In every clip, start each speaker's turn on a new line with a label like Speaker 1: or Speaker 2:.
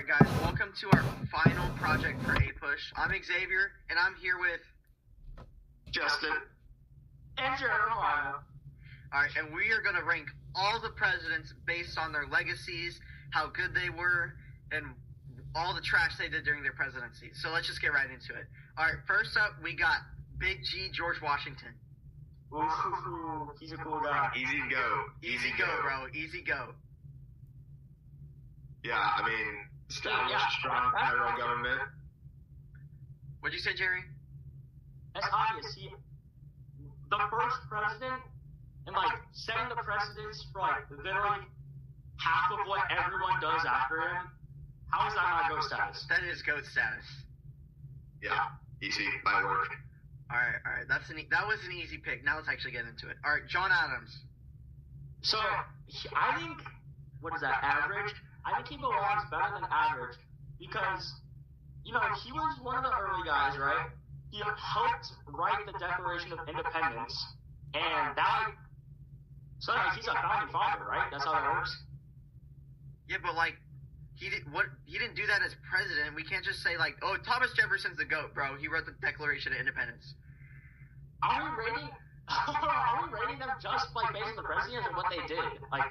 Speaker 1: Alright guys, welcome to our final project for apush. I'm Xavier, and I'm here with
Speaker 2: Justin and Jeremiah.
Speaker 1: Alright, and we are going to rank all the presidents based on their legacies, how good they were, and all the trash they did during their presidency. So let's just get right into it. Alright, first up, we got Big G, George Washington.
Speaker 2: Ooh, he's a cool guy.
Speaker 3: Easy go.
Speaker 1: Easy go, bro. Easy go.
Speaker 3: Yeah, I mean, established strong federal government.
Speaker 1: What'd you say, Jerry?
Speaker 2: That's obvious. The first president, and setting the precedence for literally half of what everyone does after him. How is that not GOAT status?
Speaker 1: That is GOAT status.
Speaker 3: Yeah, easy by work.
Speaker 1: Alright. That was an easy pick. Now let's actually get into it. Alright, John Adams.
Speaker 2: So, I think, what is that, average? I think he belongs better than average because, he was one of the early guys, right? He helped write the Declaration of Independence, and he's a founding father, right? That's how that works?
Speaker 1: Yeah, but he didn't do that as president. We can't just say oh, Thomas Jefferson's the GOAT, bro. He wrote the Declaration of Independence.
Speaker 2: Are we rating them just based on the presidency or what they did,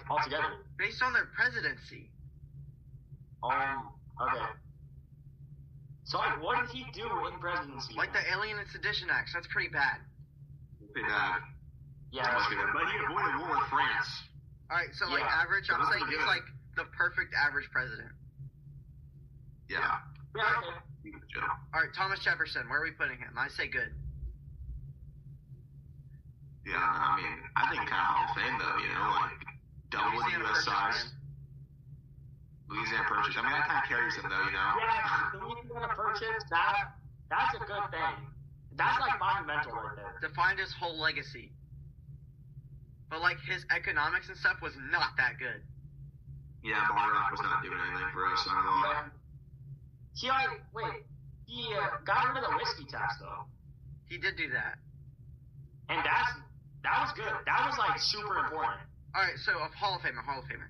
Speaker 2: altogether?
Speaker 1: Based on their presidency.
Speaker 2: Okay. So, what did he do in presidency?
Speaker 1: The Alien and Sedition Acts. That's pretty bad.
Speaker 3: Pretty bad.
Speaker 2: Yeah.
Speaker 3: But he avoided war with France.
Speaker 1: Alright, so average, I'm saying he's the perfect average president.
Speaker 3: Yeah.
Speaker 2: Yeah, okay.
Speaker 1: Alright, Thomas Jefferson. Where are we putting him? I say good.
Speaker 3: Yeah, I mean, I think kind of Hall of Fame, though, double the U.S. size. Louisiana Purchase. I mean, that kind of carries him, though,
Speaker 2: Yeah, the Louisiana Purchase, that's a good thing. That's, monumental right there.
Speaker 1: Defined his whole legacy. But, his economics and stuff was not that good.
Speaker 3: Yeah, Bar Rock was not doing anything for us, not at all.
Speaker 2: He got rid of the whiskey tax, though.
Speaker 1: He did do that.
Speaker 2: And that was good. That was, super important.
Speaker 1: Alright, so, Hall of Famer.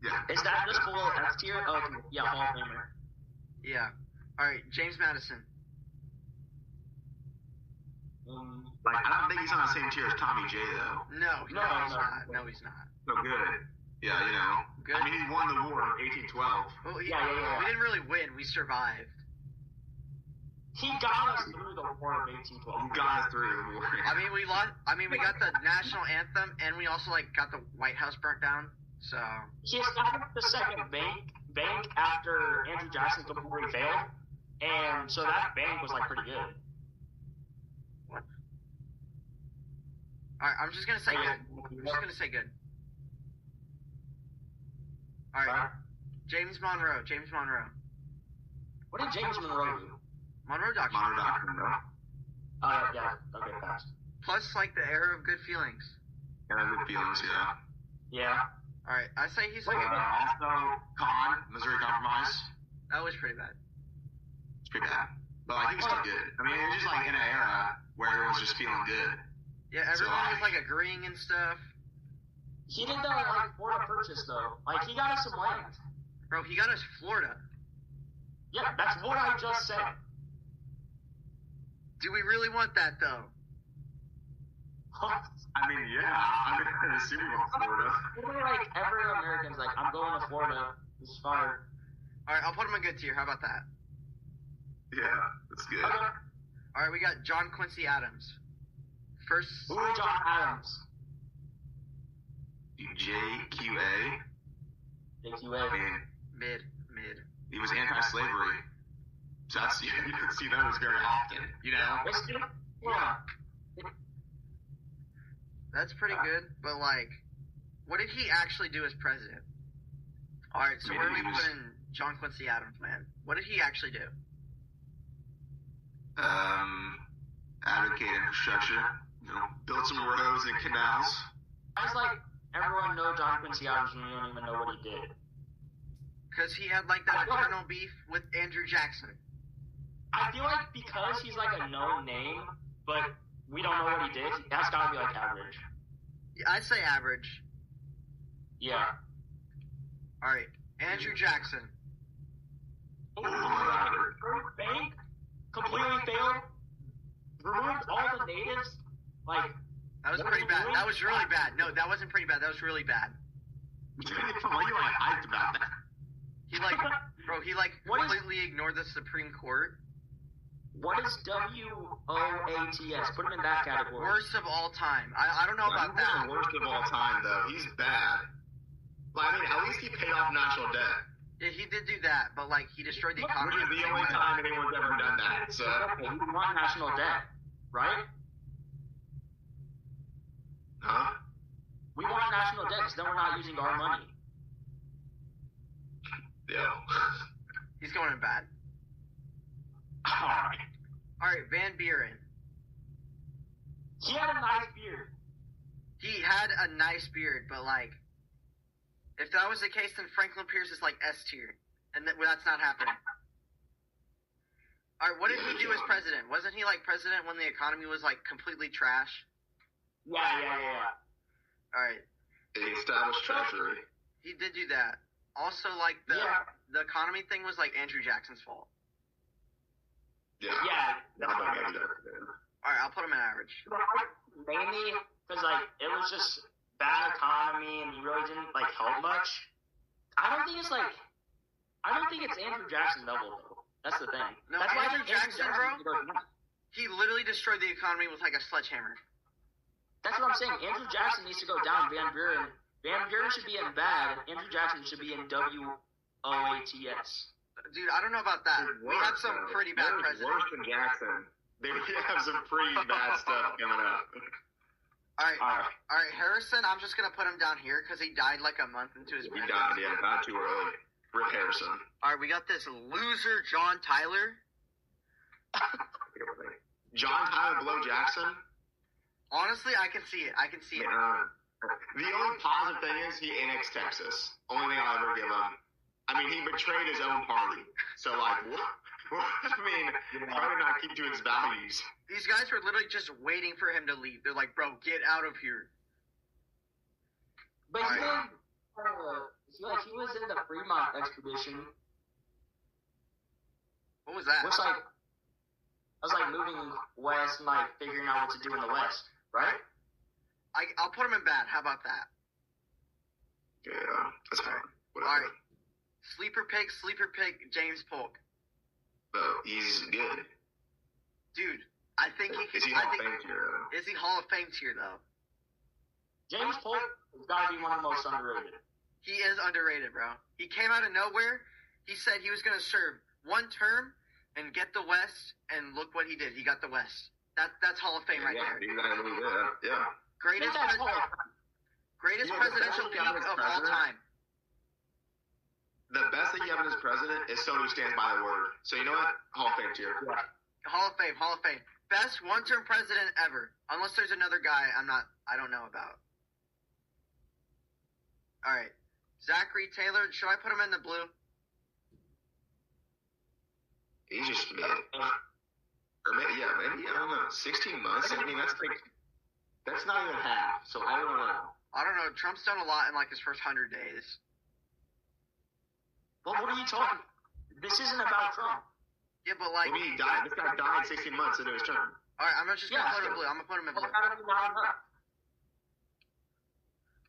Speaker 3: Yeah.
Speaker 2: Is that just below F tier? Oh, yeah, Hall of Famer.
Speaker 1: Yeah. Alright, James Madison.
Speaker 3: I don't think he's on the same tier as Tommy J, though.
Speaker 1: No, he's not. No, he's not.
Speaker 3: So good. Yeah,
Speaker 1: Good.
Speaker 3: I mean, he won the war in 1812.
Speaker 1: Well,
Speaker 2: yeah.
Speaker 1: We didn't really win. We survived.
Speaker 2: He got us through the war of 1812.
Speaker 3: He got us through the war.
Speaker 1: I mean, we got the national anthem, and we also, got the White House burnt down, so...
Speaker 2: He established the second bank after Andrew Jackson completely failed, and so that bank was, pretty good.
Speaker 1: What? Alright, I'm just gonna say good. Alright. James Monroe.
Speaker 2: What did James Monroe do?
Speaker 1: Monroe Doctrine.
Speaker 3: Bro.
Speaker 2: Yeah. Okay, fast.
Speaker 1: Plus, the era of good feelings.
Speaker 3: Yeah, good feelings, yeah.
Speaker 2: Yeah.
Speaker 1: Alright, I say he's
Speaker 3: Also, Missouri Compromise.
Speaker 1: That was pretty bad.
Speaker 3: It's pretty bad. But, he was still good. I mean, it was just, in an era where everyone's just feeling good.
Speaker 1: Yeah, everyone was, agreeing and stuff.
Speaker 2: He did the, Florida Purchase, though. He got us some land.
Speaker 1: Bro, he got us Florida.
Speaker 2: Yeah, that's what I just said.
Speaker 1: Do we really want that, though?
Speaker 3: I mean, yeah. I assume you want Florida.
Speaker 2: Every American's I'm going to Florida. This is fine.
Speaker 1: Alright, I'll put him in good tier. How about that?
Speaker 3: Yeah, that's good.
Speaker 2: Okay.
Speaker 1: Alright, we got John Quincy Adams. First...
Speaker 2: Who is John Adams?
Speaker 3: JQA.
Speaker 2: JQA.
Speaker 3: I mean,
Speaker 1: Mid.
Speaker 3: he was anti-slavery. So that's, you can see those very often,
Speaker 2: Yeah.
Speaker 1: That's pretty good, but what did he actually do as president? Alright, so where are we putting John Quincy Adams, man? What did he actually do?
Speaker 3: Advocate infrastructure, build some roads and canals.
Speaker 2: Guys everyone know John Quincy Adams and you don't even know what he did.
Speaker 1: Because he had that eternal beef with Andrew Jackson.
Speaker 2: I feel because he's a known name, but we don't know what he did, that's gotta be average.
Speaker 1: Yeah, I'd say average.
Speaker 2: Yeah.
Speaker 1: Alright. Andrew Jackson.
Speaker 2: Bank completely failed. Removed all the natives. Like,
Speaker 1: that was pretty bad. That was really bad. No, that wasn't pretty bad. That was really bad.
Speaker 3: Why are you like hyped about that?
Speaker 1: He completely ignored the Supreme Court.
Speaker 2: What is WOATS? Put him in that category.
Speaker 1: Worst of all time. I don't know about that.
Speaker 3: Worst of all time, though. He's bad. Like, I mean, at least he paid off national debt.
Speaker 1: Yeah, he did do that, but like he destroyed the economy.
Speaker 3: Which is the only time anyone's ever done that. So
Speaker 2: okay, he won national debt, right?
Speaker 3: Huh?
Speaker 2: We want national debt because then we're not using our money.
Speaker 3: Yeah.
Speaker 1: He's going in bad. Alright, Van Buren.
Speaker 2: He had a nice beard.
Speaker 1: He had a nice beard, but like, if that was the case, then Franklin Pierce is like S tier, and that's not happening. Alright, what did he do as president? Wasn't he like president when the economy was like completely trash?
Speaker 2: Yeah.
Speaker 1: Alright.
Speaker 3: He established treasury.
Speaker 1: He did do that. Also, like, the economy thing was like Andrew Jackson's fault.
Speaker 3: Yeah.
Speaker 1: Alright, I'll put him in average.
Speaker 2: Mainly because, like, it was just bad economy and he really didn't, like, help much. I don't think it's Andrew Jackson level, though. That's the thing.
Speaker 1: No,
Speaker 2: that's why
Speaker 1: Andrew Jackson, bro, he literally destroyed the economy with, like, a sledgehammer.
Speaker 2: That's what I'm saying. Andrew Jackson needs to go down. Van Buren should be in bad. Andrew Jackson should be in WOATS.
Speaker 1: Dude, I don't know about that. We had some pretty bad presidents.
Speaker 3: Worse than Jackson. They have some pretty bad stuff coming up.
Speaker 1: Alright, Harrison, I'm just going to put him down here because he died like a month into his
Speaker 3: presidency. He died, yeah, not too early. Rip Harrison.
Speaker 1: Alright, we got this loser, John Tyler.
Speaker 3: John Tyler below Jackson?
Speaker 1: Honestly, I can see it.
Speaker 3: The only positive thing is he annexed Texas. Only thing I'll ever give him. I mean, he betrayed his own party. So, like, probably not keep to his values.
Speaker 1: These guys were literally just waiting for him to leave. They're like, bro, get out of here.
Speaker 2: But he was in the Fremont expedition.
Speaker 1: What was that?
Speaker 2: I was like moving west and like figuring out what to do in the west, right?
Speaker 1: I'll put him in bad. How about that?
Speaker 3: Yeah, that's fine. Whatever.
Speaker 1: All right. Sleeper pick, James Polk.
Speaker 3: He's good.
Speaker 1: Dude, I think he could.
Speaker 3: Is he Hall of Fame tier, though?
Speaker 1: Is he Hall of Fame tier, though?
Speaker 2: James Polk has got to be one of the most underrated.
Speaker 1: He is underrated, bro. He came out of nowhere. He said he was going to serve one term and get the West, and look what he did. He got the West. That's Hall of Fame right there.
Speaker 3: Exactly, yeah.
Speaker 1: Greatest presidential peak of all time.
Speaker 3: The best thing you have as president is someone who stands by their word. So you know what? Hall of Fame tier.
Speaker 1: Yeah. Hall of Fame. Best one-term president ever. Unless there's another guy I don't know about. All right. Zachary Taylor, should I put him in the blue?
Speaker 3: He's just mid. Or maybe, I don't know. 16 months? I mean, that's not even half. So I don't know.
Speaker 1: I don't know. Trump's done a lot in like his first 100 days.
Speaker 2: Well, what are you talking? This isn't about Trump.
Speaker 1: Yeah, but like
Speaker 3: he died. This guy died 16 months into his term.
Speaker 1: All right, I'm just gonna put him in blue. I'm gonna put him in blue.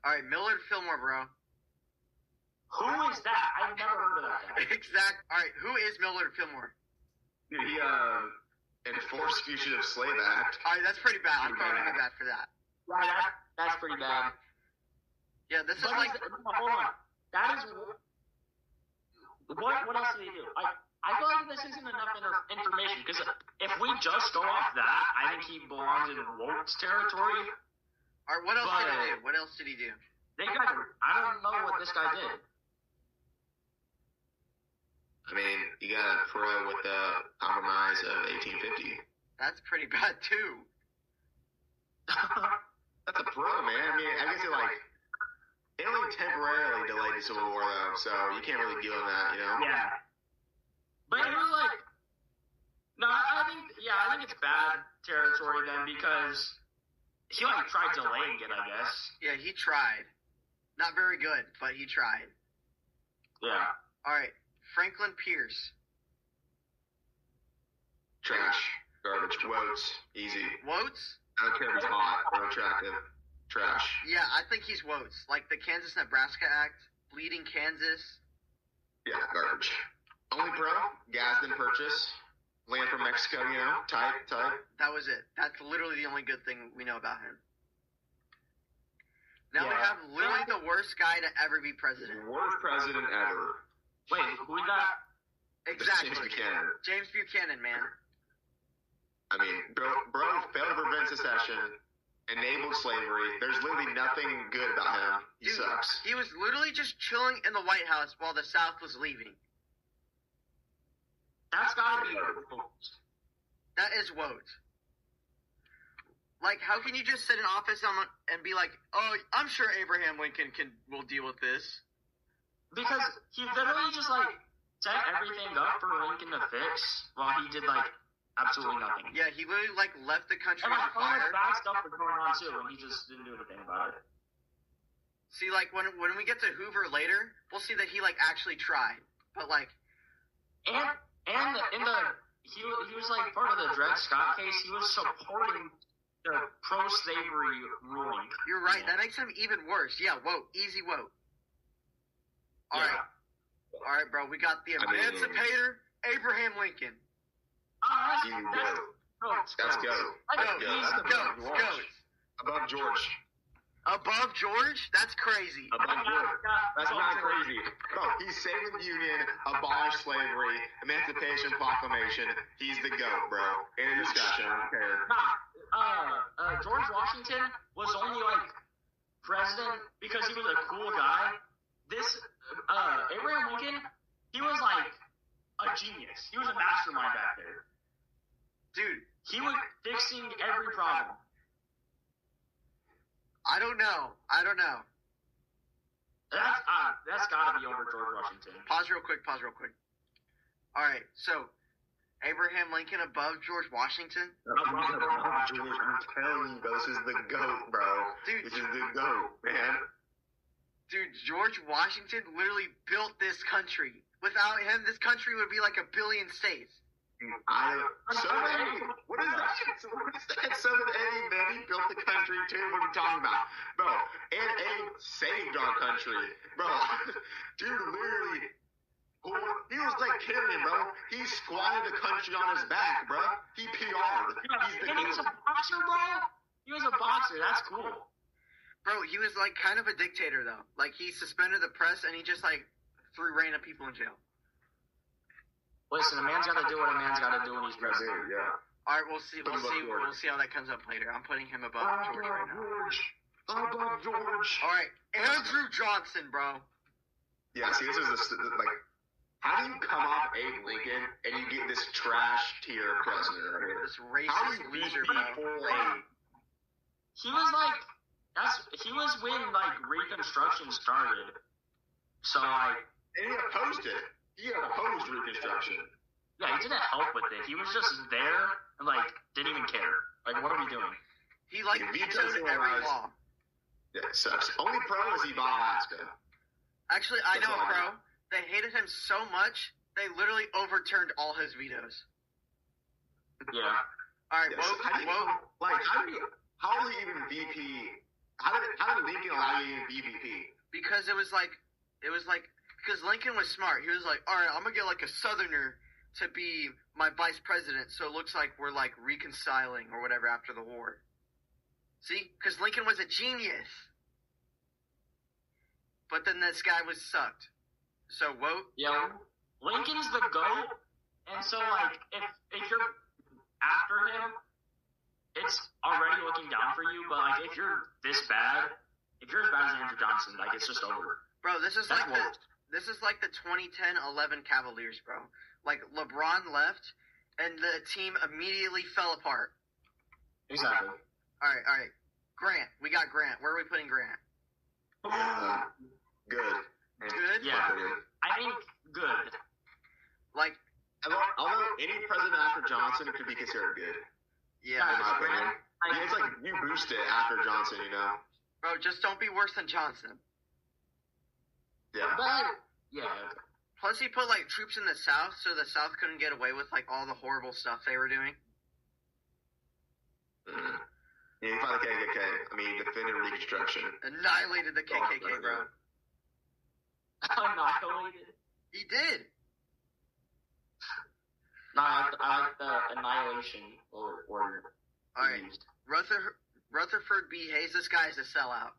Speaker 1: All right, Millard Fillmore, bro.
Speaker 2: Who is that? I've never heard of that guy.
Speaker 1: Exact. All right, who is Millard Fillmore?
Speaker 3: Dude, he enforced Fugitive Slave Act.
Speaker 1: All right, that's pretty bad. I'm throwing him in bad for that.
Speaker 2: Yeah, that's pretty bad.
Speaker 1: Yeah, this is like.
Speaker 2: Hold on. That is. What else did he do? I feel like this isn't enough information, because if we just go off that, I think he belongs in Wolf's territory.
Speaker 1: All right, what else did he do? What else did he do?
Speaker 2: I don't know what this guy did.
Speaker 3: I mean, you got a pro with the compromise of 1850.
Speaker 1: That's pretty bad, too.
Speaker 3: That's a pro, man. I mean, I guess it only temporarily delayed the Civil War, though, so you can't really deal with that, you know?
Speaker 2: Yeah. But it was like, no, I think it's bad territory then, because he tried delaying it, I guess.
Speaker 1: Yeah, he tried. Not very good, but he tried.
Speaker 2: Yeah.
Speaker 1: All right, Franklin Pierce.
Speaker 3: Trash. Garbage. Wotes. Easy.
Speaker 1: Wotes?
Speaker 3: I don't care if he's hot or attractive. Trash.
Speaker 1: Yeah, I think he's Wotes. Like the Kansas-Nebraska Act, bleeding Kansas.
Speaker 3: Yeah, garbage. Only pro, Gadsden purchase. Land from Mexico, you know, type.
Speaker 1: That was it. That's literally the only good thing we know about him. Now we
Speaker 2: Yeah.
Speaker 1: have literally the worst guy to ever be president.
Speaker 3: Worst president ever.
Speaker 2: Wait, who's that?
Speaker 1: Exactly.
Speaker 3: James Buchanan.
Speaker 1: James Buchanan, man.
Speaker 3: I mean, bro failed to prevent secession, enabled slavery. There's literally nothing good about him. He
Speaker 1: Dude,
Speaker 3: sucks.
Speaker 1: he was literally just chilling in the White House while the South was leaving.
Speaker 2: That's gotta be.
Speaker 1: That is woke. Like, how can you just sit in office and be like, oh, I'm sure Abraham Lincoln will deal with this?
Speaker 2: Because he literally just, like, set everything up for Lincoln to fix while he did, like, absolutely nothing.
Speaker 1: Yeah, he literally, like, left the country
Speaker 2: And, like,
Speaker 1: on fire.
Speaker 2: bad stuff was going on, too, and he just didn't do anything about it.
Speaker 1: See, like, when we get to Hoover later, we'll see that he, like, actually tried. But, like...
Speaker 2: And he was, like, part of the Dred Scott case. He was supporting the pro-slavery ruling.
Speaker 1: You're right. That makes him even worse. Yeah, whoa. Easy whoa. All right. All right, bro. We got the emancipator, Abraham Lincoln.
Speaker 2: That's
Speaker 3: Let's go.
Speaker 1: Goats.
Speaker 3: Above George.
Speaker 1: Above George? That's crazy.
Speaker 3: Above George. That's not crazy. Bro, he's saving the Union, abolished slavery, Emancipation Proclamation. He's the GOAT, bro. In a discussion. I don't care.
Speaker 2: George Washington was only, like, president because he was a cool guy. This, Abraham Lincoln, he was, like, a genius. He was a mastermind back there.
Speaker 1: Dude.
Speaker 2: He was fixing every problem.
Speaker 1: I don't know.
Speaker 2: That's gotta be over George Washington.
Speaker 1: Pause real quick. All right, so Abraham Lincoln above George Washington?
Speaker 3: Above George, I'm telling you, bro, this is the GOAT, bro.
Speaker 1: Dude.
Speaker 3: This is the GOAT, man.
Speaker 1: Dude, George Washington literally built this country. Without him, this country would be like 1 billion states.
Speaker 3: So did Eddie. What is that? So did Eddie, man. He built the country, too. What are you talking about? Bro, and Eddie saved our country. Bro, dude, literally, he was like carrying, bro. He squatted the country on his back, bro. He PR'd.
Speaker 2: He was a boxer, bro. He was a boxer. That's cool.
Speaker 1: Bro, he was like kind of a dictator, though. Like, he suspended the press and he just like threw random people in jail.
Speaker 2: Listen, a man's got to do what a man's got to do when he's president.
Speaker 3: Yeah.
Speaker 1: All right, we'll see how that comes up later. I'm putting him above George right now.
Speaker 3: Above George.
Speaker 1: All right, Andrew Johnson, bro.
Speaker 3: Yeah, see, this is like, how do you come off Abe Lincoln and you get this trash tier president right here?
Speaker 1: This racist loser, bro.
Speaker 2: He was like, he was when like Reconstruction started. So like,
Speaker 3: and he opposed it. He opposed Reconstruction.
Speaker 2: Yeah, he didn't help with it. He was just there and, like, didn't even care. Like, what are we doing?
Speaker 1: He, like, vetoed every law.
Speaker 3: Yeah, it sucks. Only pro is he bought Alaska.
Speaker 1: Actually, I know a pro. They hated him so much, they literally overturned all his vetoes.
Speaker 2: Yeah.
Speaker 1: All right,
Speaker 3: yes. How was he even VP? How did Lincoln allow you to be VP?
Speaker 1: Because because Lincoln was smart. He was like, all right, I'm going to get like a Southerner to be my vice president, so it looks like we're like reconciling or whatever after the war. See? Because Lincoln was a genius. But then this guy was sucked. So, whoa.
Speaker 2: Yeah, Lincoln's the GOAT, and so, like, if you're after him, it's already looking down for you, but, like, if you're this bad, if you're as bad as Andrew Johnson, like, it's just over.
Speaker 1: Bro, this is like the 2010-11 Cavaliers, bro. Like, LeBron left, and the team immediately fell apart.
Speaker 2: Exactly.
Speaker 1: All right. Grant. We got Grant. Where are we putting Grant?
Speaker 3: Good.
Speaker 1: Good?
Speaker 2: Yeah. I think good.
Speaker 1: Like,
Speaker 3: although any president after Johnson could be considered good.
Speaker 1: Yeah.
Speaker 3: In my opinion. It's like you boost it after Johnson, you know?
Speaker 1: Bro, just don't be worse than Johnson.
Speaker 3: Yeah.
Speaker 2: But Yeah. Okay.
Speaker 1: Plus, he put like troops in the South, so the South couldn't get away with like all the horrible stuff they were doing.
Speaker 3: Yeah, he fought the KKK. I mean, defended Reconstruction.
Speaker 1: Annihilated the KKK, bro.
Speaker 2: Annihilated.
Speaker 1: He did.
Speaker 2: No, I like the annihilation or
Speaker 1: All right, Rutherford B. Hayes. This guy is a sellout.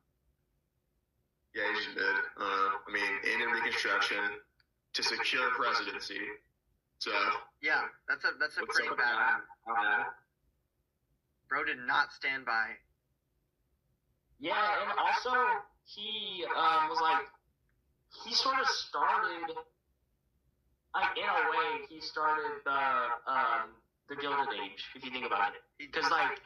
Speaker 3: Yeah, he just did. I mean, ended Reconstruction to secure presidency. So
Speaker 1: Yeah, that's a pretty bad one. Bro did not stand by.
Speaker 2: Yeah, and also he was like, he sort of started, like in a way, he started the Gilded Age, if you think about it, because like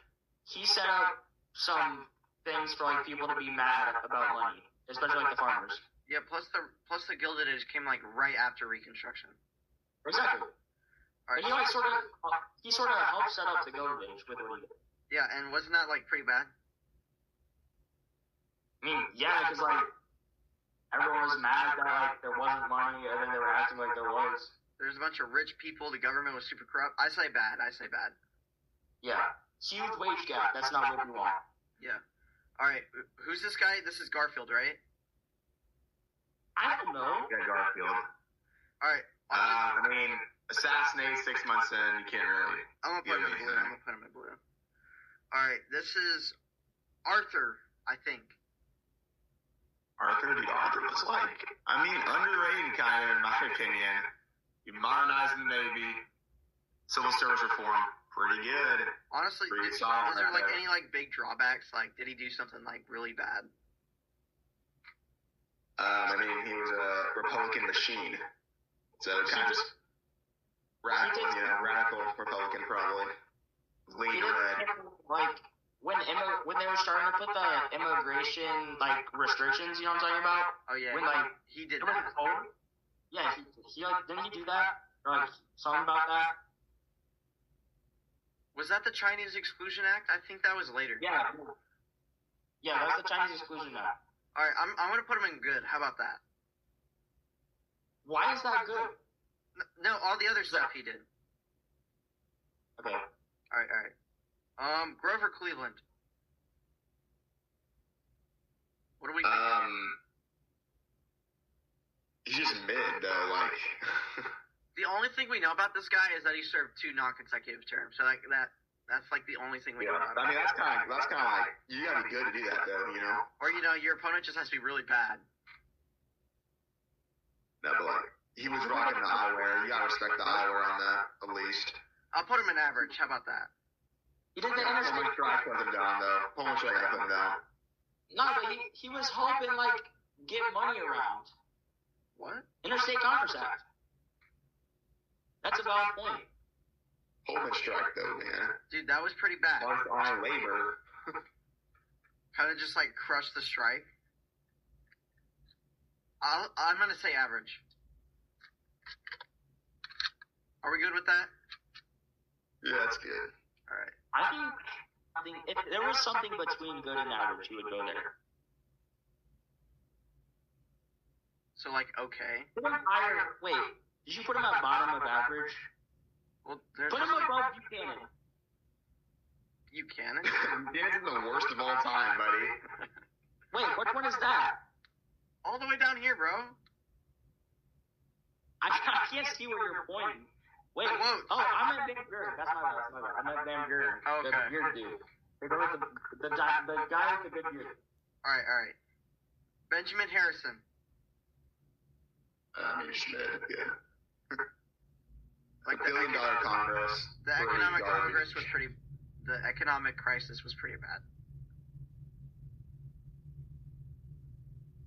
Speaker 2: he set up some things for like people to be mad about money, especially like the farmers.
Speaker 1: Yeah, plus the Gilded Age came like right after Reconstruction.
Speaker 2: Exactly.
Speaker 1: All right.
Speaker 2: And he sort of helped set up the Gilded Age with what he did.
Speaker 1: Yeah, and wasn't that like pretty bad?
Speaker 2: I mean, yeah, because like everyone was mad that like there wasn't money, and then they were acting like there was.
Speaker 1: There's a bunch of rich people. The government was super corrupt. I say bad.
Speaker 2: Yeah, huge wage gap. That's not what we want.
Speaker 1: Yeah. All right. Who's this guy? This is Garfield, right?
Speaker 2: I don't know.
Speaker 3: yeah, Garfield.
Speaker 1: All right.
Speaker 3: I mean, assassinated 6 months in, you can't really.
Speaker 1: I'm gonna put him in blue. All right. This is Arthur, I think.
Speaker 3: Arthur was like, I mean, underrated kind of in my opinion. He modernized the Navy, civil service reform, pretty good.
Speaker 1: Honestly,
Speaker 3: Pretty
Speaker 1: is
Speaker 3: solid
Speaker 1: there
Speaker 3: right
Speaker 1: like
Speaker 3: there.
Speaker 1: any like big drawbacks? Like, did he do something like really bad?
Speaker 3: I mean, he was a Republican machine, so kind of radical Republican probably. Lean
Speaker 2: He
Speaker 3: red.
Speaker 2: didn't, like when they were starting to put the immigration like restrictions, you know what I'm talking about?
Speaker 1: Oh yeah,
Speaker 2: When like
Speaker 1: he did
Speaker 2: there was
Speaker 1: that.
Speaker 2: a code. Yeah, he like didn't he do that? Or like something about that?
Speaker 1: Was that the Chinese Exclusion Act? I think that was later.
Speaker 2: Yeah. Yeah, that's the Chinese Exclusion Act.
Speaker 1: All right, I'm gonna put him in good. How about that?
Speaker 2: Why is that good?
Speaker 1: No, all the other stuff he did.
Speaker 2: Okay.
Speaker 1: All right. Grover Cleveland. What do we think?
Speaker 3: He's just mid though, like.
Speaker 1: The only thing we know about this guy is that he served 2 non-consecutive terms. So that's like the only thing we know about
Speaker 3: I mean,
Speaker 1: him.
Speaker 3: that's kind of like you gotta be good to do that though, you know.
Speaker 1: Or your opponent just has to be really bad.
Speaker 3: No, but like he was rocking the eyewear. You gotta respect the eyewear on that at least.
Speaker 1: I'll put him in average. How about that?
Speaker 2: He did the
Speaker 3: Pullman
Speaker 2: interstate.
Speaker 3: strike put him down though. Pullman strike put him down.
Speaker 2: No, but he was helping like get money around.
Speaker 1: What?
Speaker 2: Interstate Commerce Act. That's a valid point.
Speaker 3: Pullman strike though, man.
Speaker 1: Dude, that was pretty bad.
Speaker 3: On labor.
Speaker 1: Kind of just like crushed the strike. I'm gonna say average. Are we good with that?
Speaker 3: Yeah, that's good.
Speaker 1: All right.
Speaker 2: I think if there was something between good and average, he would go there.
Speaker 1: So like okay.
Speaker 2: Put him higher. Wait, did you put him at bottom of average?
Speaker 1: Well, there's
Speaker 2: Put him above Buchanan.
Speaker 1: Buchanan.
Speaker 3: Buchanan's the worst of all time, buddy.
Speaker 2: Wait, which one is that?
Speaker 1: All the way down here, bro.
Speaker 2: I can't see where you're pointing. Wait,
Speaker 1: Whoa.
Speaker 2: oh, I'm at Van Buren. That's my bad. I'm at Van Buren.
Speaker 1: Oh, okay.
Speaker 2: The beard dude. The guy with the good beard.
Speaker 1: All right. Benjamin Harrison.
Speaker 3: Schmidt, yeah.
Speaker 1: Like
Speaker 3: $1 billion Congress.
Speaker 1: The economic Congress was pretty. The economic crisis was pretty bad.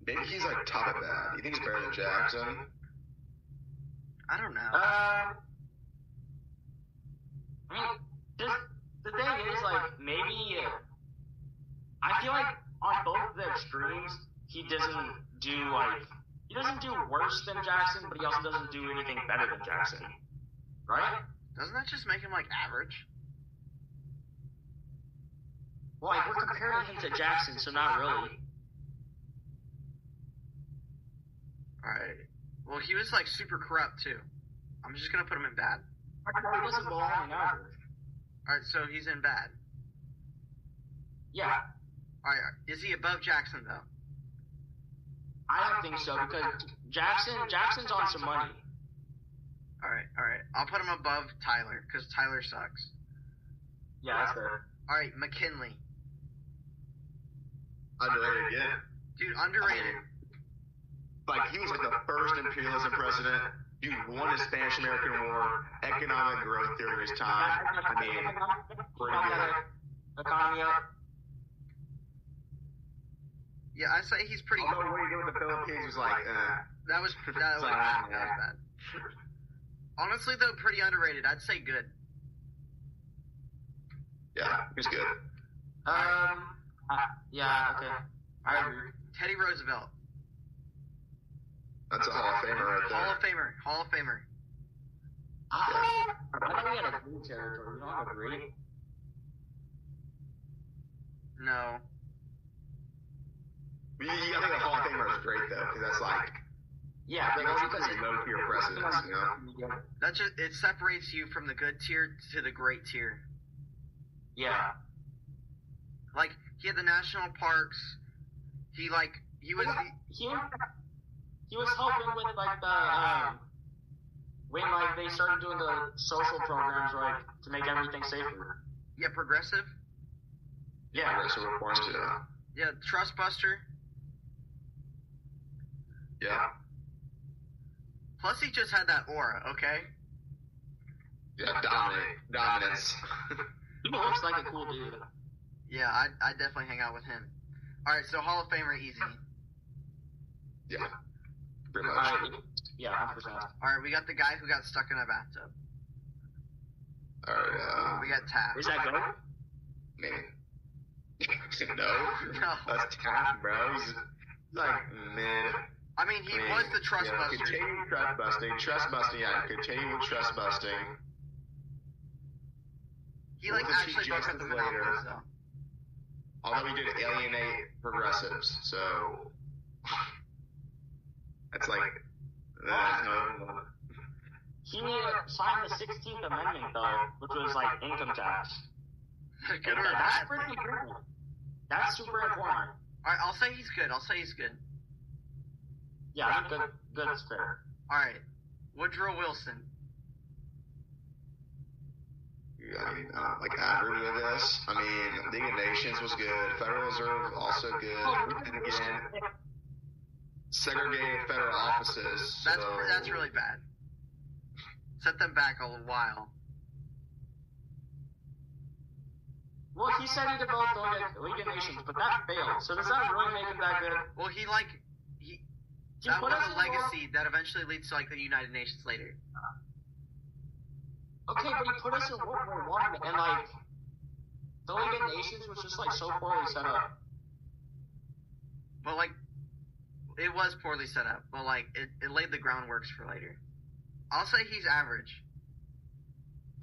Speaker 3: Maybe he's like top of that. You think he's better than Jackson?
Speaker 1: I don't know.
Speaker 2: I mean, the thing is, like, maybe I feel like on both the extremes, he doesn't do worse than Jackson, but he also doesn't do anything better than Jackson, right?
Speaker 1: Doesn't that just make him like average?
Speaker 2: Well, like, we're comparing him to Jackson, so not really.
Speaker 1: All right. Well, he was like super corrupt too. I'm just gonna put him in bad.
Speaker 2: He wasn't below an average.
Speaker 1: All right, so he's in bad.
Speaker 2: Yeah,
Speaker 1: All right, is he above Jackson though?
Speaker 2: I don't think so because Jackson's on some money.
Speaker 1: All right. I'll put him above Tyler because Tyler sucks.
Speaker 2: Yeah, that's fair.
Speaker 1: All right, McKinley.
Speaker 3: Underrated again.
Speaker 1: Dude, underrated.
Speaker 3: Like, he was like the first imperialism president. Dude won the Spanish American War, economic growth during his time. I mean, pretty good.
Speaker 2: Economy up.
Speaker 1: Yeah, I say he's pretty.
Speaker 3: Although what he did with the Philippines was like,
Speaker 1: That was bad. Honestly, though, pretty underrated. I'd say good.
Speaker 3: yeah, he's good.
Speaker 2: Yeah, okay. I agree.
Speaker 1: Teddy Roosevelt.
Speaker 3: That's a Hall of Famer right there.
Speaker 1: Hall of Famer.
Speaker 2: I thought we had a green territory. We don't have a green.
Speaker 1: No.
Speaker 3: I think the Hall of Famer is great though, because that's like,
Speaker 2: Yeah,
Speaker 3: that's
Speaker 2: because
Speaker 3: pretty low tier presidents, you know?
Speaker 1: That's just, it separates you from the good tier to the great tier.
Speaker 2: Yeah.
Speaker 1: Like, he had the national parks. He was
Speaker 2: He was helping with like the when like they started doing the social programs like to make everything safer.
Speaker 1: yeah, progressive.
Speaker 2: Yeah.
Speaker 3: So reforms, yeah.
Speaker 1: Yeah, trust buster.
Speaker 3: Yeah.
Speaker 1: Plus, he just had that aura. Okay.
Speaker 3: Yeah, dominance.
Speaker 2: He looks like a cool dude.
Speaker 1: Yeah, I definitely hang out with him. All right, so Hall of Famer easy.
Speaker 3: Yeah, pretty much.
Speaker 2: Yeah, 100%.
Speaker 1: All right, we got the guy who got stuck in a bathtub.
Speaker 3: All right,
Speaker 1: We got Taft.
Speaker 2: Is that good?
Speaker 3: man. No,
Speaker 1: No.
Speaker 3: that's Taft, bro. He's like mid.
Speaker 1: I mean, he was the trust buster.
Speaker 3: Continue trust busting. Yeah, continue with trust busting.
Speaker 1: He like
Speaker 3: What was the
Speaker 1: actually
Speaker 3: Chief
Speaker 1: broke up the
Speaker 3: Justice later?
Speaker 1: monopolies though.
Speaker 3: Although he did alienate progressives, so that's like
Speaker 2: He signed the 16th Amendment though, which was like income tax.
Speaker 1: Good or
Speaker 2: That's
Speaker 1: bad?
Speaker 2: pretty important. That's super important.
Speaker 1: All right, I'll say he's good.
Speaker 2: Yeah, I think good is fair.
Speaker 1: All right, Woodrow Wilson.
Speaker 3: I mean, like average of this. I mean, League of Nations was good. Federal Reserve also good. And again, segregated federal offices.
Speaker 1: That's really bad. Set them back a while.
Speaker 2: Well, he said he developed the League of Nations, but that failed. So does that really make him that good?
Speaker 1: Well, that was a legacy that eventually leads to like the United Nations later.
Speaker 2: Okay, but he put us in World War One, and like the League of Nations was just like so poorly set up.
Speaker 1: But like, it was poorly set up. But like, it laid the groundworks for later. I'll say he's average.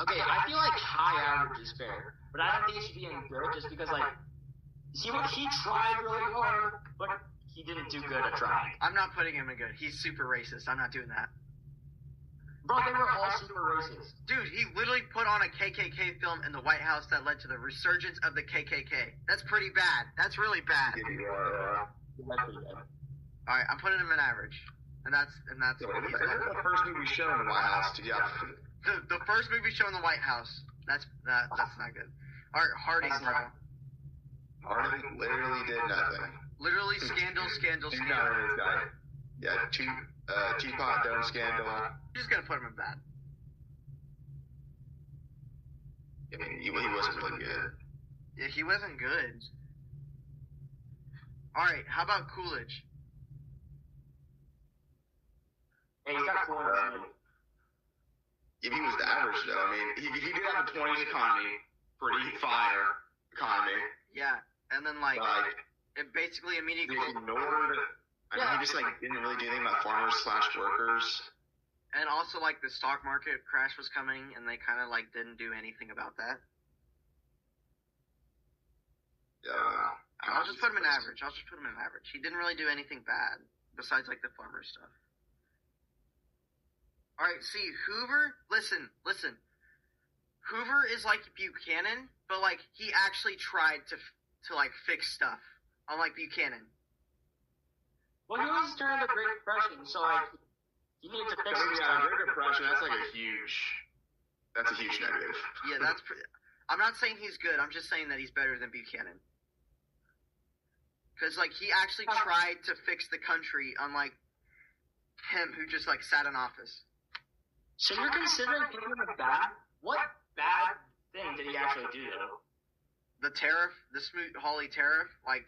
Speaker 2: Okay, I feel like high average is fair, but I don't think he should be in good just because like, see what he tried really hard, but he didn't do good at trying.
Speaker 1: I'm not putting him in good. He's super racist. I'm not doing that.
Speaker 2: Bro, they were all super racist.
Speaker 1: Dude, he literally put on a KKK film in the White House that led to the resurgence of the KKK. That's pretty bad. That's really bad.
Speaker 2: That's pretty good.
Speaker 1: All right, I'm putting him in average, and that's
Speaker 3: So, it's the first movie shown in the White House. Yeah.
Speaker 1: the first movie shown in the White House. That's not good. All right, Hardy, bro.
Speaker 3: Hardy literally did nothing.
Speaker 1: Literally scandal.
Speaker 3: He's not really this guy. Yeah, Teapot Dome scandal.
Speaker 1: I'm just gonna put him in bad.
Speaker 3: I mean, he wasn't really good.
Speaker 1: Yeah, he wasn't good. All right, how about Coolidge?
Speaker 2: Hey, he's got cool
Speaker 3: If he was the average, though, I mean, he did have a 20s economy, pretty fire economy.
Speaker 1: Yeah, and then like it basically
Speaker 3: He
Speaker 1: immediately.
Speaker 3: ignored. I mean, he just like didn't really do anything about farmers/workers.
Speaker 1: And also, like, the stock market crash was coming, and they kind of, like, didn't do anything about that.
Speaker 3: Yeah.
Speaker 1: I'll just put him in average. He didn't really do anything bad, besides, like, the farmer stuff. All right, see, Hoover, listen. Hoover is like Buchanan, but like he actually tried to like fix stuff, unlike Buchanan.
Speaker 2: Well, he was during the Great Depression, so like he needed to fix some
Speaker 3: Yeah,
Speaker 2: stuff.
Speaker 3: Great Depression, that's a huge negative.
Speaker 1: Yeah, I'm not saying he's good. I'm just saying that he's better than Buchanan. Because like he actually tried to fix the country, unlike him who just like sat in office.
Speaker 2: So you're considering him a bad? What bad thing did he actually do, though?
Speaker 1: The tariff, the Smoot-Hawley tariff, like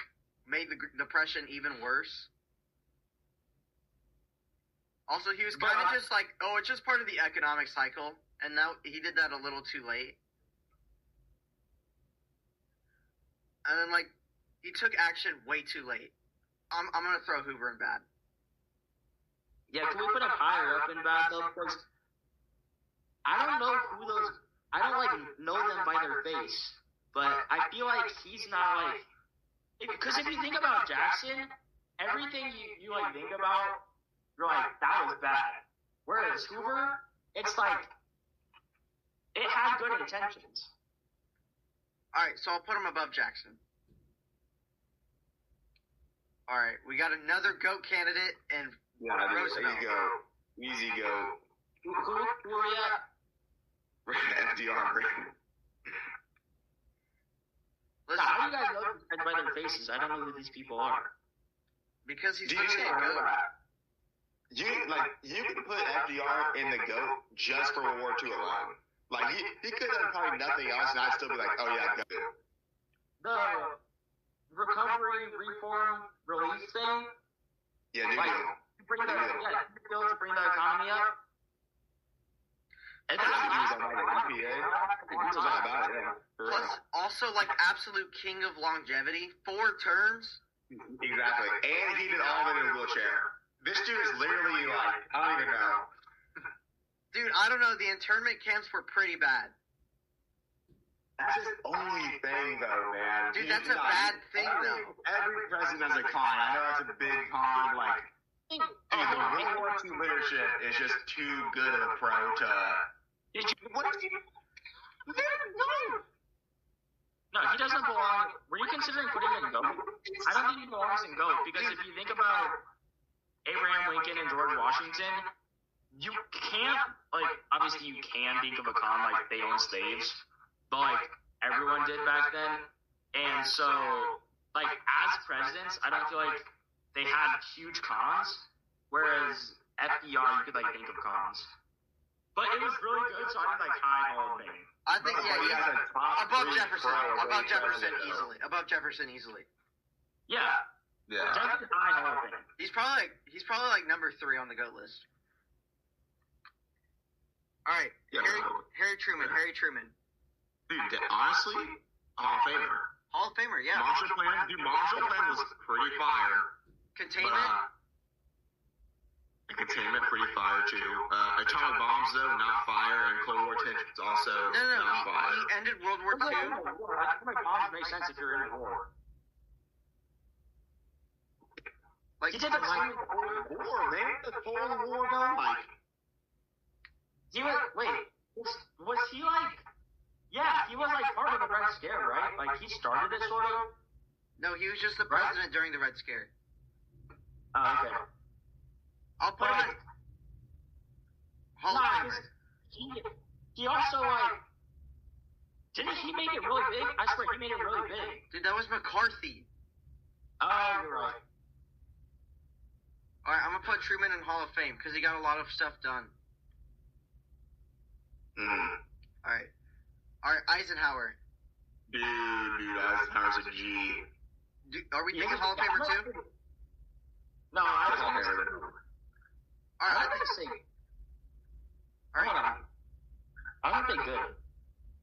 Speaker 1: made the depression even worse. Also, he was kind of just like, oh, it's just part of the economic cycle, and now he did that a little too late. And then like he took action way too late. I'm gonna throw Hoover in bad.
Speaker 2: Yeah, can we put him higher up in bad though? Because I don't know who those. I don't like know them by their face, but I feel like he's not like. Because if you think about Jackson, everything you like think about, you're like that was bad. Whereas Hoover, it's like it had good intentions.
Speaker 1: All right, so I'll put him above Jackson. All right, we got another GOAT candidate, and Roosevelt.
Speaker 3: Easy go.
Speaker 2: Who are we at?
Speaker 3: FDR.
Speaker 1: Listen,
Speaker 2: How do you guys know these guys by their faces? I don't know who these people are.
Speaker 1: Because he's
Speaker 3: Do you
Speaker 1: literally a
Speaker 3: know
Speaker 1: GOAT.
Speaker 3: you can put FDR in the GOAT just for World War II alone. Like he could have done probably nothing else, and I'd still be like, oh yeah, GOAT.
Speaker 2: The recovery, reform, relief thing.
Speaker 3: Yeah,
Speaker 2: Like, bring the economy up. And
Speaker 3: He was on the EPA. He was all about it, yeah.
Speaker 1: Plus, also like absolute king of longevity, 4 terms.
Speaker 3: Exactly. And he did all of it in a wheelchair. This dude is literally like, I don't even know.
Speaker 1: Dude, I don't know. The internment camps were pretty bad.
Speaker 3: That's his only thing, though, man.
Speaker 1: Dude, that's a bad thing, though.
Speaker 3: Every president has a con. I know that's a big con. Like, dude, the World War II leadership is just too good of a pro to. What did you?
Speaker 2: No, he doesn't belong. Were you considering putting him in GOAT? I don't think he belongs in GOAT because if you think about Abraham Lincoln and George Washington, you can't, like, obviously you can think of a con like they owned slaves, but like everyone did back then. And so, like, as presidents, I don't feel like they had huge cons, whereas FDR, you could, like, think of cons. But it was really good, so I think, like, high Hall of Fame.
Speaker 1: I think, yeah,
Speaker 3: He has a top
Speaker 1: above
Speaker 3: 3
Speaker 1: Jefferson.
Speaker 3: pro
Speaker 1: Above Jefferson
Speaker 3: president, though.
Speaker 1: easily. Above Jefferson easily.
Speaker 2: Yeah,
Speaker 3: Yeah.
Speaker 2: Jefferson high Hall of Fame.
Speaker 1: He's probably like number 3 on the GOAT list. All right,
Speaker 3: Yeah.
Speaker 1: Harry Truman.
Speaker 3: Dude, honestly, Hall of Famer.
Speaker 1: Hall of Famer, yeah.
Speaker 3: Marshall Plan was pretty fire.
Speaker 1: Containment.
Speaker 3: Containment pretty fire too. Atomic bombs though, not fire, and Cold War tensions also
Speaker 1: No,
Speaker 3: not fire.
Speaker 1: he ended World War II.
Speaker 2: Atomic bombs make sense if you're in a war.
Speaker 1: Like,
Speaker 2: He did the
Speaker 3: War, man, the Cold War though, like.
Speaker 2: He was, was he like, yeah, he was like part of the Red Scare, right? Like, he started it sort of?
Speaker 1: no, he was just the president during the Red Scare.
Speaker 2: Oh, okay.
Speaker 1: I'll put him in Hall of
Speaker 2: Nah,
Speaker 1: Famer.
Speaker 2: 'cause he also, like, didn't he make it really big? I swear, he made it really big.
Speaker 1: Dude, that was McCarthy.
Speaker 2: Oh, you're right.
Speaker 1: All right, I'm gonna put Truman in Hall of Fame because he got a lot of stuff done. All right, Eisenhower.
Speaker 3: Dude, Eisenhower's a G.
Speaker 1: Are we thinking Hall of Famer too?
Speaker 2: No, I was
Speaker 3: Hall of
Speaker 2: gonna say,
Speaker 3: Famer.
Speaker 1: All
Speaker 2: I
Speaker 1: right,
Speaker 2: would say,
Speaker 1: all right.
Speaker 2: I would say good.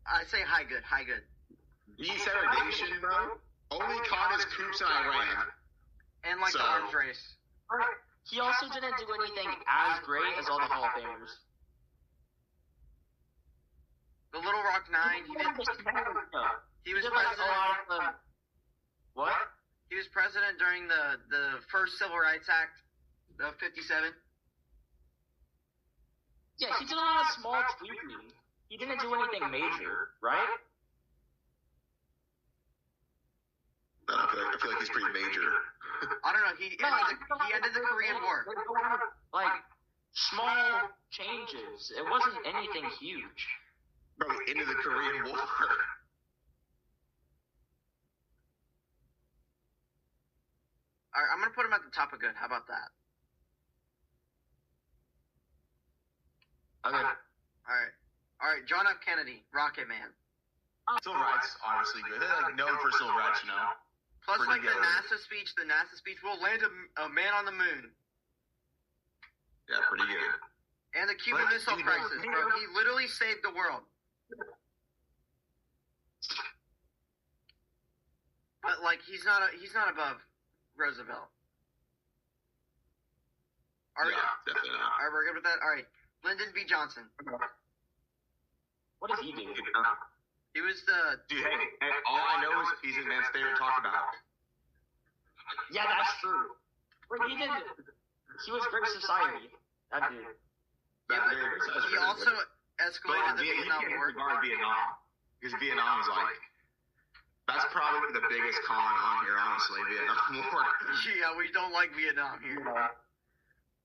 Speaker 1: I say high good.
Speaker 3: Desegregation, bro. Only con is coups in Iran.
Speaker 1: And like the
Speaker 3: So-
Speaker 1: arms race.
Speaker 2: He also didn't do anything as great as all the Hall of Famers.
Speaker 1: The Little Rock Nine. He was
Speaker 2: did like a
Speaker 1: president.
Speaker 2: lot of the, what?
Speaker 1: He was president during the first Civil Rights Act of '57.
Speaker 2: Yeah, he did a lot of small tweaking. He didn't do anything major, right?
Speaker 3: I feel like he's pretty major.
Speaker 1: I don't know. He ended the Korean War.
Speaker 2: Like, small changes. It wasn't anything huge.
Speaker 3: Bro, into the Korean War.
Speaker 1: All right, I'm gonna put him at the top of good. How about that?
Speaker 2: Okay.
Speaker 1: All right. John F. Kennedy, Rocket Man.
Speaker 4: Civil rights, obviously good. They're like known for civil rights, you know.
Speaker 1: Plus,
Speaker 4: Pretty
Speaker 1: like
Speaker 4: good.
Speaker 1: the NASA speech, we'll land a man on the moon.
Speaker 3: Yeah, pretty good.
Speaker 1: And the Cuban
Speaker 4: But,
Speaker 1: Missile
Speaker 4: dude,
Speaker 1: Crisis, bro. He literally saved the world. But like, he's not above Roosevelt.
Speaker 3: Definitely not.
Speaker 1: Are we good with that? All right. Lyndon B. Johnson.
Speaker 2: What does he do?
Speaker 1: He was the.
Speaker 3: Dude, hey, all I know is he's a man's favorite to talk about.
Speaker 2: Yeah, that's true. But he was great society. That dude.
Speaker 1: He also escalated the Vietnam War.
Speaker 3: Regard Vietnam. Because Vietnam is like, that's probably the biggest con on here, honestly, Vietnam War.
Speaker 1: Yeah, we don't like Vietnam here.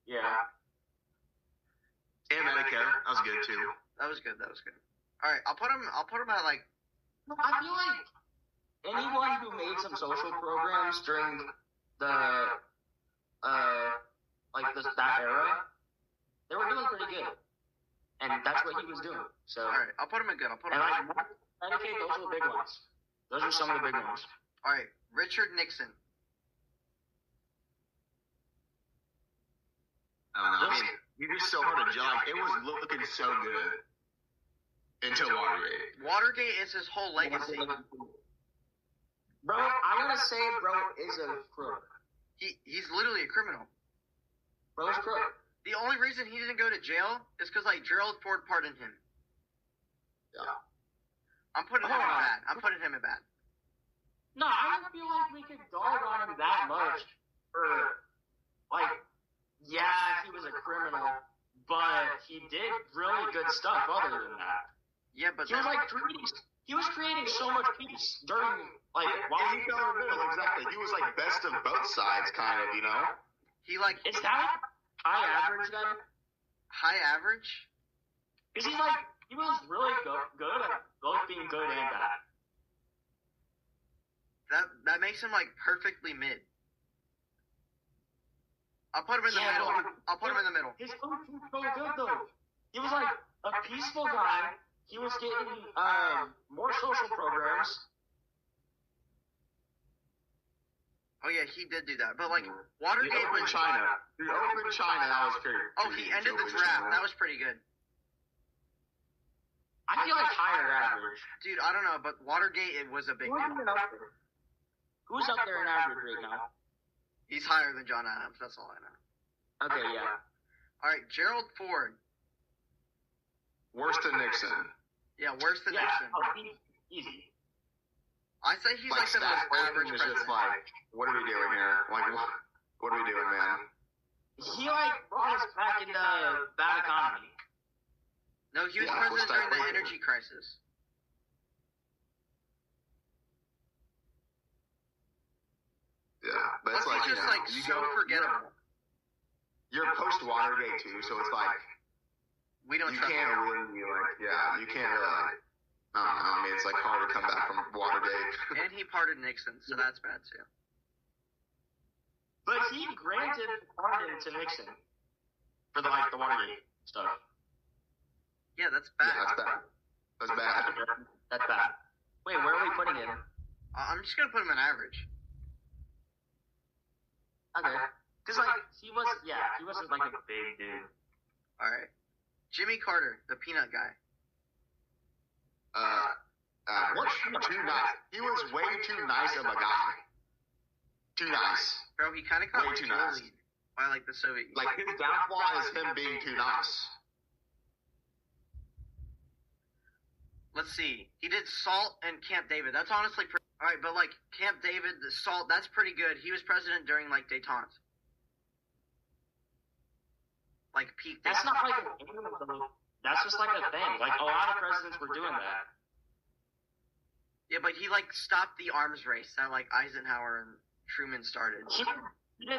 Speaker 2: Yeah.
Speaker 3: And Medicare, that was good too.
Speaker 1: That was good. All right, I'll put him at like.
Speaker 2: I feel like anyone who made some social programs during that era, they were doing pretty good, and that's what he was doing. So,
Speaker 1: All right, I'll put him at good.
Speaker 2: and like Medicaid, those are the big ones. Those are some of the big ones.
Speaker 1: All right, Richard Nixon.
Speaker 3: I don't know. I mean, he was so hard to judge. It was looking so good until Watergate.
Speaker 1: Watergate is his whole legacy.
Speaker 2: Bro, I gotta say, bro is a crook.
Speaker 1: He's literally a criminal.
Speaker 2: Bro's a crook.
Speaker 1: The only reason he didn't go to jail is because like Gerald Ford pardoned him.
Speaker 3: Yeah.
Speaker 1: I'm putting him in bad.
Speaker 2: No, I don't feel like we could dog on him that much for, like, yeah, he was a criminal, but he did really good stuff other than that.
Speaker 1: Yeah, but
Speaker 2: He was creating so much peace during, like, while
Speaker 3: He fell in the middle, exactly. He was like best of both sides, kind of, you know?
Speaker 1: he like
Speaker 2: is that high average then?
Speaker 1: high average.
Speaker 2: Because he was really good at both being good and bad.
Speaker 1: That makes him like perfectly mid. I'll put him in the middle. I'll put him in the middle.
Speaker 2: His coach was so good though. He was like a peaceful guy. He was getting more social programs.
Speaker 1: Oh yeah, he did do that. But like Watergate
Speaker 3: The Open
Speaker 1: was.
Speaker 3: China. The Open China, that was pretty.
Speaker 1: Oh, he ended the draft. That was pretty good.
Speaker 2: I feel like higher average.
Speaker 1: Dude, I don't know, but Watergate it was a big deal.
Speaker 2: Who's up there in average right now?
Speaker 1: He's higher than John Adams. That's all I know.
Speaker 2: Okay, yeah.
Speaker 1: All right, Gerald Ford.
Speaker 3: Worse than Nixon.
Speaker 1: Yeah, worse than
Speaker 2: Yeah,
Speaker 1: Nixon.
Speaker 2: easy.
Speaker 1: I say he's like the most average
Speaker 3: is just
Speaker 1: president.
Speaker 3: like, what are we doing here? Like, what are we doing, man?
Speaker 2: He like brought us back into bad economy.
Speaker 1: No, he was
Speaker 3: Yeah,
Speaker 1: president
Speaker 3: what's that
Speaker 1: during the
Speaker 3: for?
Speaker 1: energy crisis.
Speaker 3: Yeah, but
Speaker 1: Plus,
Speaker 3: it's like,
Speaker 1: he's just like
Speaker 3: you
Speaker 1: so
Speaker 3: go,
Speaker 1: forgettable.
Speaker 3: You're post Watergate too, so it's like
Speaker 1: We don't
Speaker 3: you
Speaker 1: trust
Speaker 3: can't
Speaker 1: him.
Speaker 3: really like, you can't really like. I don't know. I mean, it's like hard to come back from Watergate.
Speaker 1: And he pardoned Nixon, so that's bad too.
Speaker 2: But he granted pardon to Nixon for the Watergate stuff.
Speaker 1: Yeah, that's bad.
Speaker 3: Yeah, that's bad. That's bad.
Speaker 2: That's bad. Wait, where are we putting him?
Speaker 1: I'm just gonna put him in average.
Speaker 2: Okay. Cause he wasn't like a big dude.
Speaker 1: All right, Jimmy Carter, the peanut guy.
Speaker 3: Average. Too nice. He was way too nice of a guy. Too nice.
Speaker 1: Bro, he kind of got
Speaker 3: Way too nice.
Speaker 1: bullied by like the Soviet Union.
Speaker 3: Like his downfall is him being too nice.
Speaker 1: Let's see. He did SALT and Camp David. That's honestly pretty. All right, but like Camp David, the SALT, that's pretty good. He was president during like détente. like peak.
Speaker 2: That's not like an aim of the. That's just like a thing. Like a lot of presidents were doing that.
Speaker 1: Yeah, but he like stopped the arms race that like Eisenhower and Truman started.
Speaker 2: He did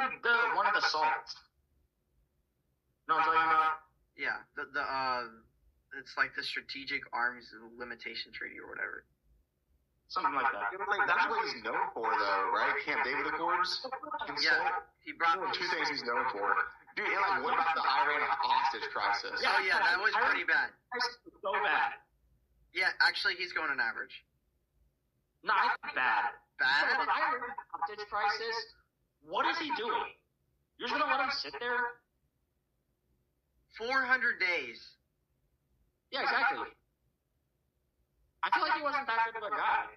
Speaker 2: one of the salts. No, I'm talking about.
Speaker 1: Yeah, it's like the Strategic Arms Limitation Treaty or whatever.
Speaker 2: Something like that.
Speaker 3: Like, that's what he's known for, though, right? Camp David Accords?
Speaker 1: Yeah, he brought
Speaker 3: Two things he's known for. Dude, and like, what about the Iran hostage crisis?
Speaker 1: Oh yeah, that was pretty bad.
Speaker 2: So bad.
Speaker 1: Yeah, actually, he's going on average.
Speaker 2: Not bad.
Speaker 1: Bad?
Speaker 2: The Iran hostage crisis. What is he doing? You're just gonna let him sit there?
Speaker 1: 400 days.
Speaker 2: Yeah, exactly. I feel like he wasn't that good of a guy.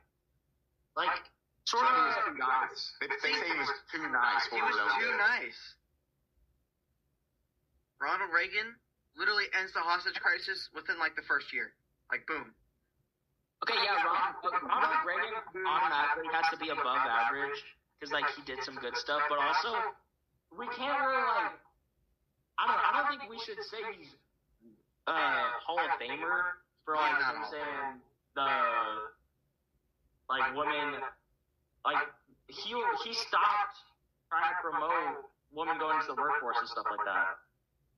Speaker 2: Like,
Speaker 3: Sort of, he was too nice. They say he was too nice for
Speaker 1: He was
Speaker 3: his own
Speaker 1: too
Speaker 3: good.
Speaker 1: nice. Ronald Reagan literally ends the hostage crisis within like the first year. Like, boom.
Speaker 2: okay, yeah, Ronald Reagan automatically has to be above average because like he did some good stuff, but also we can't really like. I don't think we should say he's Hall of Famer for like
Speaker 1: Yeah,
Speaker 2: him saying the like women like he stopped trying to promote women going into the workforce and stuff like that.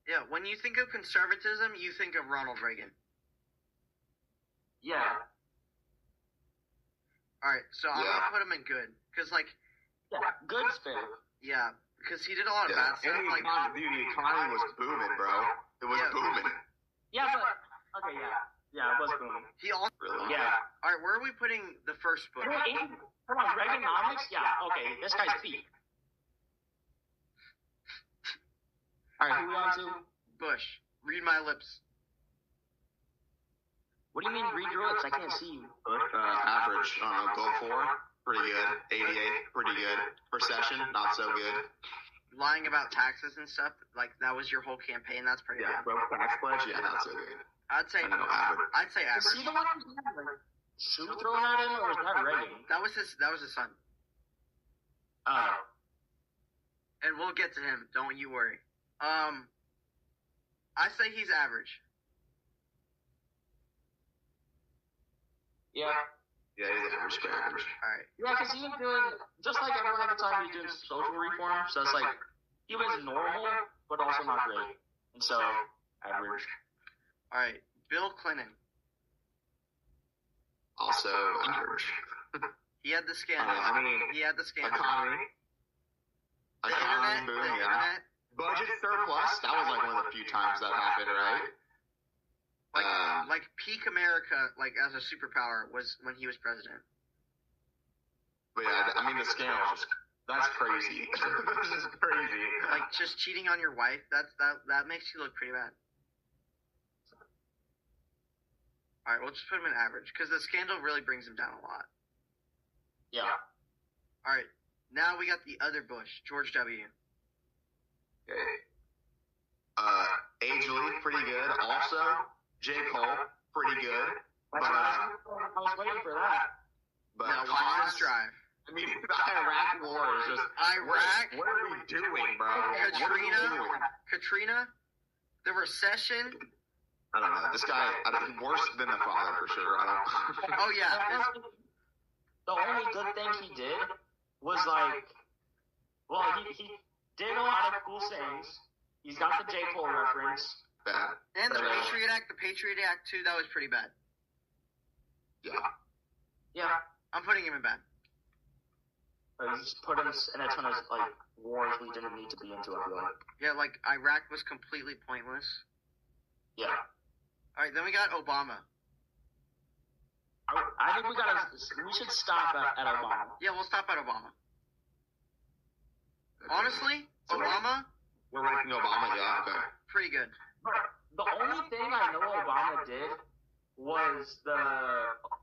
Speaker 1: Yeah, when you think of conservatism, you think of Ronald Reagan.
Speaker 2: Yeah.
Speaker 1: All right, so I'm
Speaker 3: Yeah.
Speaker 1: gonna put him in good because like
Speaker 2: Yeah. Good spin.
Speaker 1: yeah, because he did a lot of
Speaker 3: Yeah,
Speaker 1: bad stuff.
Speaker 3: and the
Speaker 1: Like
Speaker 3: economy, dude, the economy was booming, bro. It was
Speaker 1: Yeah.
Speaker 3: booming.
Speaker 2: Yeah, but okay, yeah. Yeah, it was booming.
Speaker 1: he also.
Speaker 3: Really?
Speaker 2: Yeah.
Speaker 1: All right, where are we putting the first book?
Speaker 2: Come on, Reaganomics? Yeah, okay, this guy's peak. Alright, who we on to?
Speaker 1: Bush. Read my lips.
Speaker 2: What do you mean read your lips? I can't see you.
Speaker 3: Average, I don't know, goal 4, pretty good. 88, pretty good. Recession, not so good.
Speaker 1: Lying about taxes and stuff, like that was your whole campaign. That's pretty
Speaker 3: Yeah,
Speaker 1: good.
Speaker 3: broke tax pledge, yeah, not so good.
Speaker 1: I'd say
Speaker 3: I know, average.
Speaker 1: I'd say
Speaker 2: Is he
Speaker 1: average.
Speaker 2: the one who's had like shoe thrown at him, or was that Reagan?
Speaker 1: That was his son. And we'll get to him. Don't you worry. I say he's average.
Speaker 2: Yeah.
Speaker 3: Yeah, he's average, but average.
Speaker 1: All right.
Speaker 2: Yeah, because he was doing, just like everyone at the time, he was doing social reform, so it's like, he was normal, but also not great. And so, average.
Speaker 1: All right. Bill Clinton.
Speaker 3: Also average.
Speaker 1: He had the scandal.
Speaker 3: I mean,
Speaker 1: He had the scandal.
Speaker 3: economy.
Speaker 1: The
Speaker 3: Economy
Speaker 1: internet.
Speaker 3: boom,
Speaker 1: The
Speaker 3: yeah.
Speaker 1: internet.
Speaker 3: Budget surplus, that was like one of the few times that happened, right?
Speaker 1: Like peak America, like as a superpower, was when he was president.
Speaker 3: But yeah, I mean, the scandal was just, that's crazy. This is crazy.
Speaker 1: Like just cheating on your wife. That makes you look pretty bad. All right, we'll just put him in average because the scandal really brings him down a lot.
Speaker 2: Yeah.
Speaker 1: All right, now we got the other Bush, George W.
Speaker 3: Okay. Agely, pretty good. Also, J. Cole, pretty good. But,
Speaker 2: I was waiting for that.
Speaker 3: but
Speaker 1: Now watch this drive.
Speaker 3: I mean, the Iraq war is just,
Speaker 1: Iraq,
Speaker 3: what are we doing, bro?
Speaker 1: Katrina.
Speaker 3: What are we doing?
Speaker 1: Katrina, the recession.
Speaker 3: I don't know. This guy, worse than the father for sure. I don't.
Speaker 1: Oh yeah,
Speaker 2: The only good thing he did was like, well, he did a lot of cool things. He's got the J. Cole reference.
Speaker 3: Bad.
Speaker 1: and the Patriot Act too. That was pretty bad.
Speaker 3: Yeah.
Speaker 2: Yeah.
Speaker 1: I'm putting him in bad.
Speaker 2: But he's put us in a ton of like wars we didn't need to be into, I feel like.
Speaker 1: Yeah, like Iraq was completely pointless.
Speaker 2: Yeah.
Speaker 1: All right, then we got Obama.
Speaker 2: I think we should stop at Obama.
Speaker 1: Yeah, we'll stop at Obama. Honestly,
Speaker 3: So
Speaker 1: Obama,
Speaker 3: we're ranking Obama. Yeah. Okay.
Speaker 1: pretty good.
Speaker 2: But the only thing I know Obama did was the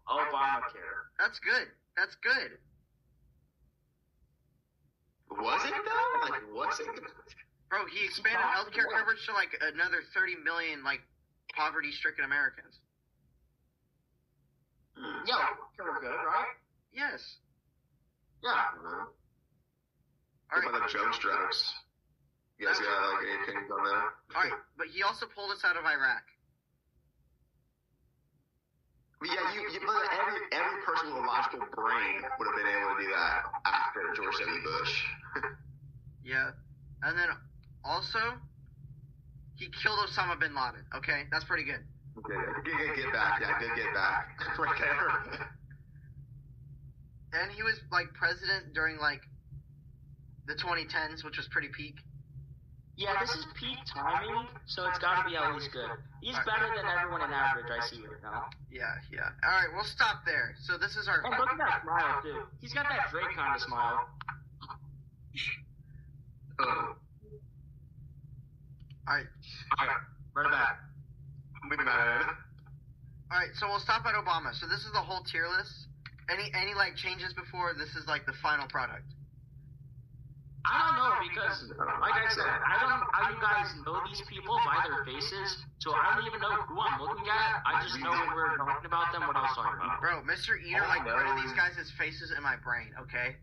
Speaker 2: Obamacare.
Speaker 1: That's good. That's good.
Speaker 3: Was it though? Like, was it?
Speaker 1: Bro, he expanded healthcare coverage to like another 30 million like poverty-stricken Americans.
Speaker 2: Yeah, we're good, right?
Speaker 1: Yes.
Speaker 2: Yeah.
Speaker 1: All
Speaker 3: What
Speaker 1: right.
Speaker 3: about the Jones drugs? You guys got like any opinions on that?
Speaker 1: All right, but he also pulled us out of Iraq.
Speaker 3: But yeah, but every person with a logical brain would have been able to do that after George W. Bush.
Speaker 1: Yeah, and then also he killed Osama bin Laden. Okay, that's pretty good.
Speaker 3: Good get back. Yeah, good get back. Right there.
Speaker 1: And he was like president during like the 2010s, which was pretty peak.
Speaker 2: Yeah, this is peak timing, so it's got to be at least good. He's better than everyone in average I see right now.
Speaker 1: Yeah. All right, we'll stop there. So this is our.
Speaker 2: And look at that smile, too. He's got that Drake kind of smile.
Speaker 1: All right.
Speaker 2: Right back.
Speaker 3: Moving on.
Speaker 1: All right, so we'll stop at Obama. So this is the whole tier list. Any like changes before this is like the final product?
Speaker 2: I don't know because, like I said, you guys know these people by their faces, so I don't even know who I'm looking at. I just know when we're talking about them what I was talking about.
Speaker 1: Bro, Mr. Eater, like one of these guys' faces in my brain, okay?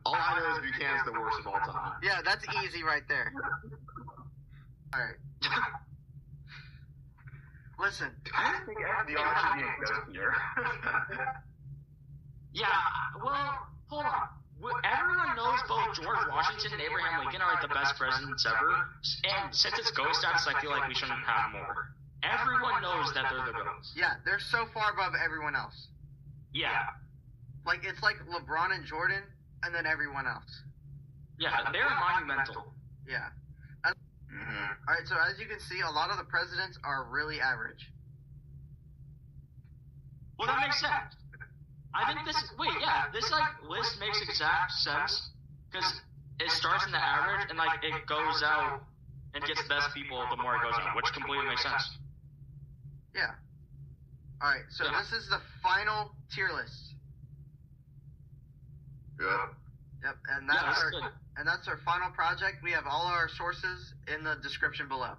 Speaker 3: All I know is Buchanan's the worst of all time.
Speaker 1: Yeah, that's easy right there. All right. Listen.
Speaker 3: I think the odds should be exist here.
Speaker 2: Yeah, well, hold on. Everyone knows both George Washington and Abraham Lincoln are like the best presidents ever, and since it's ghost status, I feel like we shouldn't have more. Everyone knows that they're the ghosts.
Speaker 1: Yeah, they're so far above everyone else.
Speaker 2: Yeah.
Speaker 1: Like, it's like LeBron and Jordan, and then everyone else.
Speaker 2: Yeah, they're monumental.
Speaker 1: Yeah. Alright, so as you can see, a lot of the presidents are really average.
Speaker 2: Well, that makes sense. I think this list makes exact sense because it starts in the average and like it goes out and gets the best people the more it goes out, which completely makes sense.
Speaker 1: Yeah. Alright, so this is the final tier list.
Speaker 3: Yeah.
Speaker 1: Yep, and that's our final project. We have all our sources in the description below.